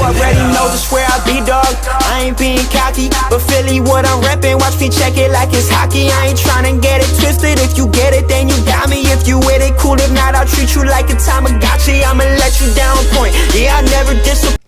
already know just where I be, dog. I ain't being cocky, but Philly what I'm reppin'. Watch me check it like it's hockey. I ain't tryna get it twisted. If you get it, then you got me. If you with it, cool. If not, I'll treat you like a Tamagotchi. I'ma let you down point. Yeah, I never disappoint.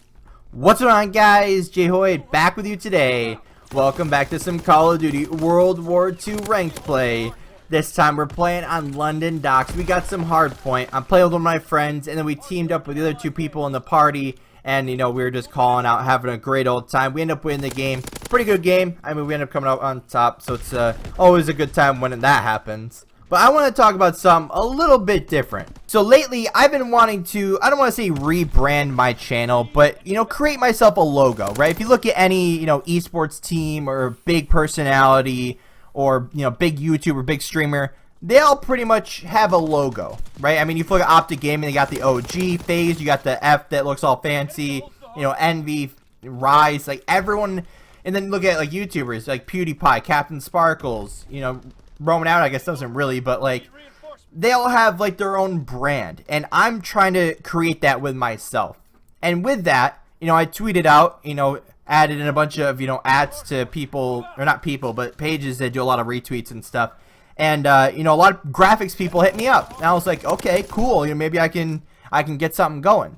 What's going on, guys? JHoyt back with you today. Welcome back to some Call of Duty World War II ranked play. This time we're playing on London docks. We got some hard point. I'm playing with one of my friends, and then we teamed up with the other two people in the party. And, you know, we were just calling out, having a great old time. We ended up winning the game. Pretty good game. I mean, we ended up coming out on top. So it's always a good time when that happens. But I want to talk about something a little bit different. So lately, I've been wanting to, I don't want to say rebrand my channel, but, you know, create myself a logo, right? If you look at any, you know, esports team or big personality or, you know, big YouTuber, big streamer, they all pretty much have a logo, right? I mean, you look at Optic Gaming, they got the OG phase, you got the F that looks all fancy, you know, Envy, Rise, like everyone, and then look at like YouTubers like PewDiePie, Captain Sparkles, you know, Roman Out, I guess doesn't really, but like they all have like their own brand, and I'm trying to create that with myself. And with that, you know, I tweeted out, you know, added in a bunch of, you know, ads to people, or not people, but pages that do a lot of retweets and stuff. And you know, a lot of graphics people hit me up, and I was like, okay, cool, you know, maybe I can get something going.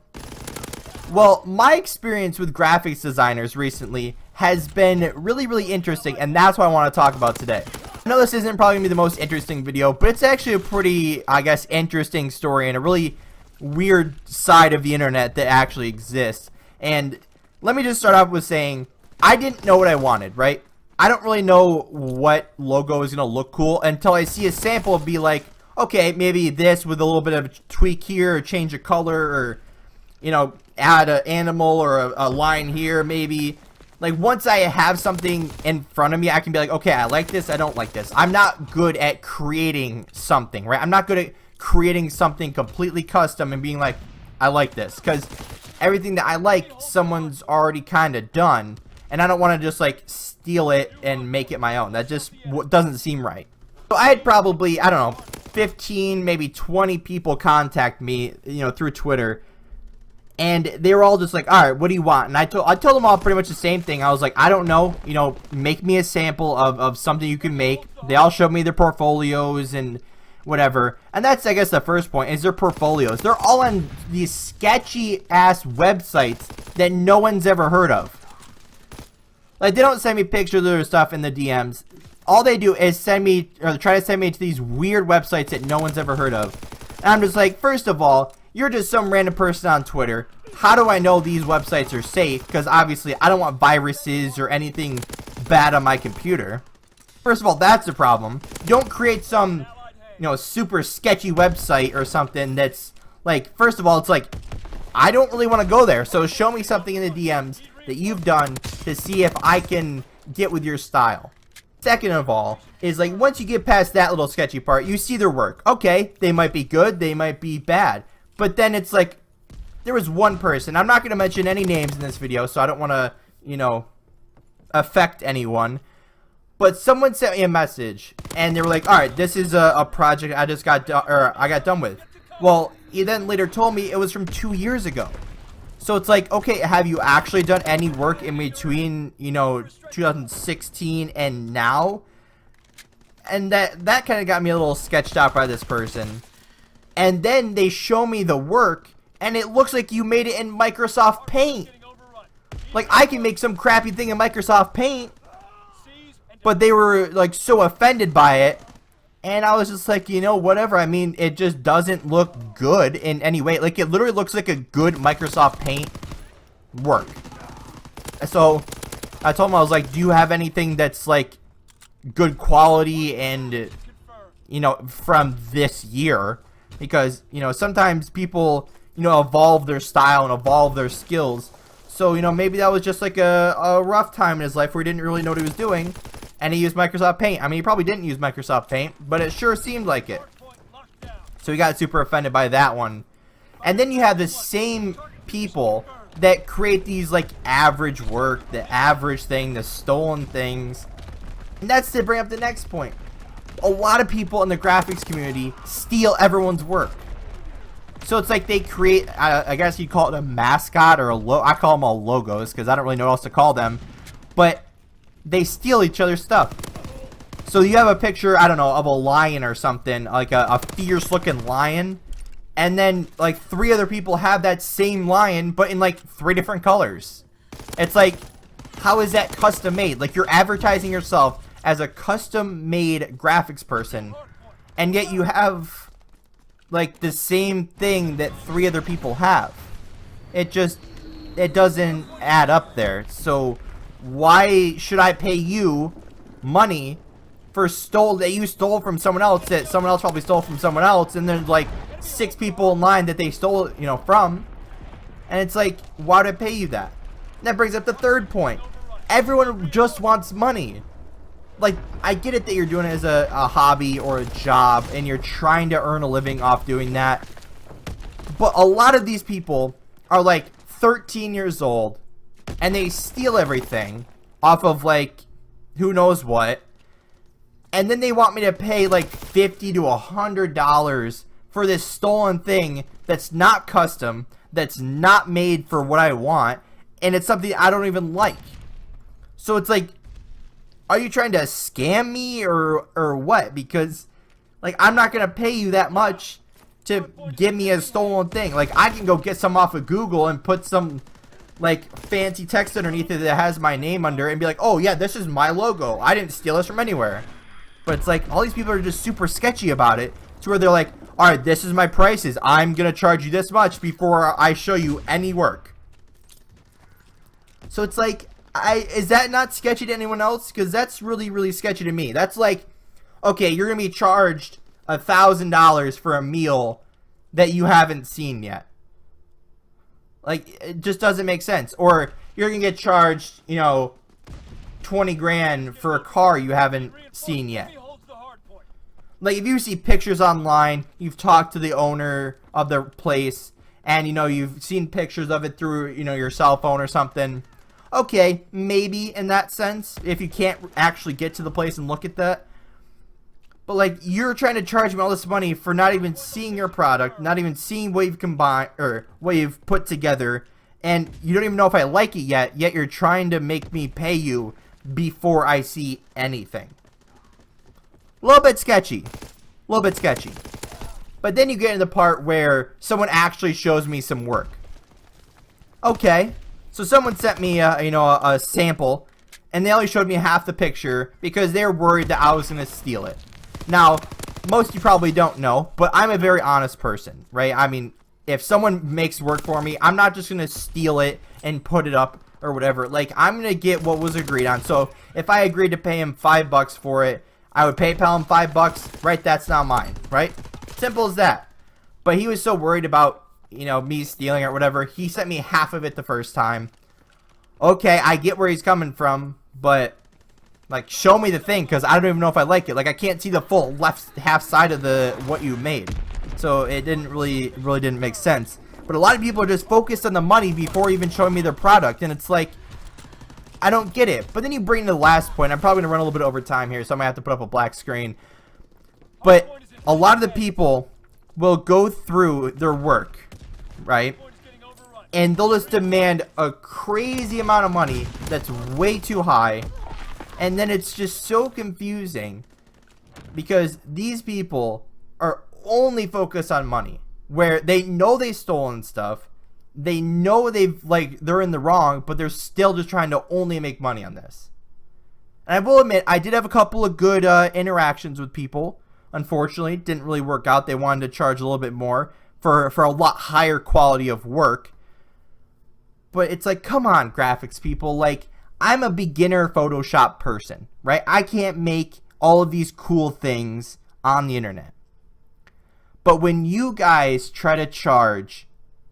Well, my experience with graphics designers recently has been really interesting, and that's what I want to talk about today. I know this isn't probably going to be the most interesting video, but it's actually a pretty, I guess, interesting story and a really weird side of the internet that actually exists. And let me just start off with saying, I didn't know what I wanted, right? I don't really know what logo is going to look cool until I see a sample be like, okay, maybe this with a little bit of a tweak here, or change a color, or, you know, add an animal or a line here, maybe. Like, once I have something in front of me, I can be like, okay, I like this, I don't like this. I'm not good at creating something, right? I'm not good at creating something completely custom and being like, I like this. Because everything that I like, someone's already kind of done. And I don't want to just, like, steal it and make it my own. That just doesn't seem right. So I had probably, I don't know, 15, maybe 20 people contact me, you know, through Twitter. And they were all just like, all right, what do you want? And I told them all pretty much the same thing. I was like, I don't know, you know, make me a sample of something you can make. They all showed me their portfolios and whatever. And that's, I guess, the first point, is their portfolios. They're all on these sketchy-ass websites that no one's ever heard of. Like, they don't send me pictures of their stuff in the DMs. All they do is send me, or try to send me to these weird websites that no one's ever heard of. And I'm just like, first of all, you're just some random person on Twitter. How do I know these websites are safe? Because obviously I don't want viruses or anything bad on my computer. First of all, that's the problem. Don't create some, you know, super sketchy website or something that's like, first of all, it's like, I don't really want to go there. So show me something in the DMs that you've done to see if I can get with your style. Second of all, is like, once you get past that little sketchy part, you see their work. Okay, they might be good, they might be bad. But then it's like, there was one person, I'm not going to mention any names in this video, so I don't want to, you know, affect anyone. But someone sent me a message, and they were like, alright, this is a project I just got done with. Well, he then later told me it was from 2 years ago. So it's like, okay, have you actually done any work in between, you know, 2016 and now? And that kind of got me a little sketched out by this person. And then they show me the work, and it looks like you made it in Microsoft Paint. Like, I can make some crappy thing in Microsoft Paint, but they were, like, so offended by it. And I was just like, you know, whatever. I mean, it just doesn't look good in any way. Like, it literally looks like a good Microsoft Paint work. So, I told him, I was like, do you have anything that's, like, good quality and, you know, from this year? Because, you know, sometimes people, you know, evolve their style and evolve their skills. So, you know, maybe that was just like a rough time in his life where he didn't really know what he was doing. And he used Microsoft Paint. I mean, he probably didn't use Microsoft Paint, but it sure seemed like it. So he got super offended by that one. And then you have the same people that create these, like, average work, the average thing, the stolen things. And that's to bring up the next point. A lot of people in the graphics community steal everyone's work. So it's like they create, I guess you'd call it a mascot or I call them all logos because I don't really know what else to call them. But they steal each other's stuff. So you have a picture, I don't know, of a lion or something, like a fierce looking lion. And then like 3 other people have that same lion, but in like 3 different colors. It's like, how is that custom made? Like you're advertising yourself as a custom made graphics person. And yet you have like the same thing that 3 other people have. It doesn't add up there. So why should I pay you money for that you stole from someone else, that someone else probably stole from someone else, and there's like 6 people in line that they stole, from, and it's like, why would I pay you that? And that brings up the third point. Everyone just wants money. Like, I get it that you're doing it as a hobby or a job, and you're trying to earn a living off doing that, but a lot of these people are like 13 years old, and they steal everything off of like who knows what. And then they want me to pay like $50 to $100 for this stolen thing that's not custom, that's not made for what I want, and it's something I don't even like. So it's like, are you trying to scam me or what? Because like I'm not gonna pay you that much to give me a stolen thing. Like I can go get some off of Google and put some like fancy text underneath it that has my name under it and be like, oh yeah, this is my logo. I didn't steal this from anywhere. But it's like all these people are just super sketchy about it to where they're like, all right, this is my prices. I'm going to charge you this much before I show you any work. So it's like, is that not sketchy to anyone else? Because that's really, really sketchy to me. That's like, okay, you're going to be charged $1,000 for a meal that you haven't seen yet. Like, it just doesn't make sense. Or you're going to get charged, 20 grand for a car you haven't seen yet. Like if you see pictures online, you've talked to the owner of the place, and you've seen pictures of it through your cell phone or something. Okay, maybe in that sense, if you can't actually get to the place and look at that. But like you're trying to charge me all this money for not even seeing your product, not even seeing what you've combined or what you've put together, and you don't even know if I like it yet you're trying to make me pay you before I see anything. A little bit sketchy. But then you get into the part where someone actually shows me some work. Okay, so someone sent me a sample, and they only showed me half the picture because they're worried that I was going to steal it. Now, most of you probably don't know, but I'm a very honest person, right? I mean, if someone makes work for me, I'm not just going to steal it and put it up or whatever. Like, I'm going to get what was agreed on. So if I agreed to pay him $5 for it, I would PayPal him $5, right? That's not mine, right? Simple as that. But he was so worried about, me stealing or whatever, he sent me half of it the first time. Okay, I get where he's coming from, but like, show me the thing, because I don't even know if I like it. Like, I can't see the full left half side of what you made. So it didn't really didn't make sense. But a lot of people are just focused on the money before even showing me their product, and it's like, I don't get it. But then you bring to the last point. I'm probably going to run a little bit over time here, so I'm going to have to put up a black screen. But a lot of the people will go through their work, right? And they'll just demand a crazy amount of money that's way too high. And then it's just so confusing because these people are only focused on money, where they know they've stolen stuff. They know they're in the wrong, but they're still just trying to only make money on this. And I will admit, I did have a couple of good interactions with people. Unfortunately, it didn't really work out. They wanted to charge a little bit more for a lot higher quality of work. But it's like, come on, graphics people. Like, I'm a beginner Photoshop person, right? I can't make all of these cool things on the internet. But when you guys try to charge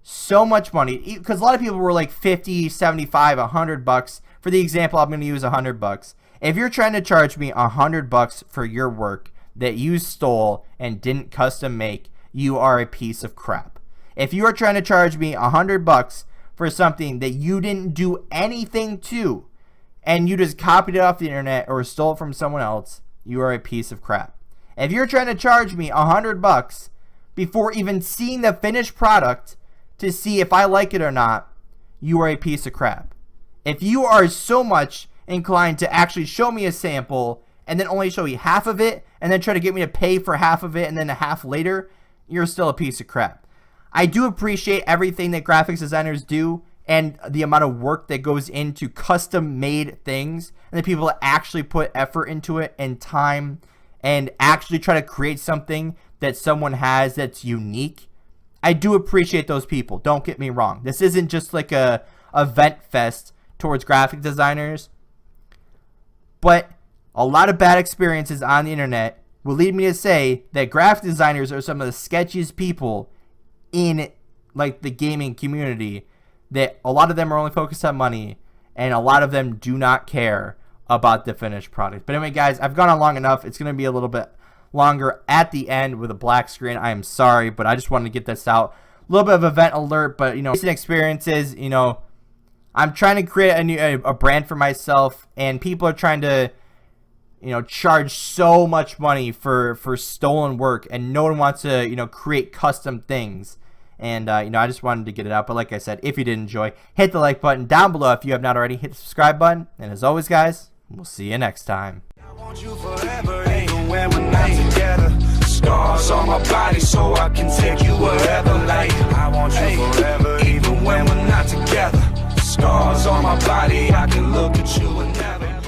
so much money, because a lot of people were like 50, 75, $100. For the example, I'm going to use $100. If you're trying to charge me $100 for your work that you stole and didn't custom make, you are a piece of crap. If you are trying to charge me $100 for something that you didn't do anything to, and you just copied it off the internet or stole it from someone else, you are a piece of crap. If you're trying to charge me $100 before even seeing the finished product to see if I like it or not, you are a piece of crap. If you are so much inclined to actually show me a sample and then only show you half of it and then try to get me to pay for half of it and then a half later, you're still a piece of crap. I do appreciate everything that graphics designers do and the amount of work that goes into custom made things and the people that actually put effort into it and time and actually try to create something that someone has that's unique. I do appreciate those people. Don't get me wrong. This isn't just like a event fest towards graphic designers. But a lot of bad experiences on the internet will lead me to say that graphic designers are some of the sketchiest people in like the gaming community, that a lot of them are only focused on money and a lot of them do not care about the finished product. But anyway, guys, I've gone on long enough. It's going to be a little bit longer at the end with a black screen. I am sorry, but I just wanted to get this out. A little bit of event alert, but recent experiences, I'm trying to create a brand for myself, and people are trying to charge so much money for stolen work, and no one wants to create custom things. And I just wanted to get it out. But like I said, if you did enjoy, hit the like button down below. If you have not already, hit the subscribe button. And as always, guys, we'll see you next time. I want you forever, even when we're not together. Scars on my body so I can take you wherever. Like, I want you forever, even when we're not together. Scars on my body, I can look at you and never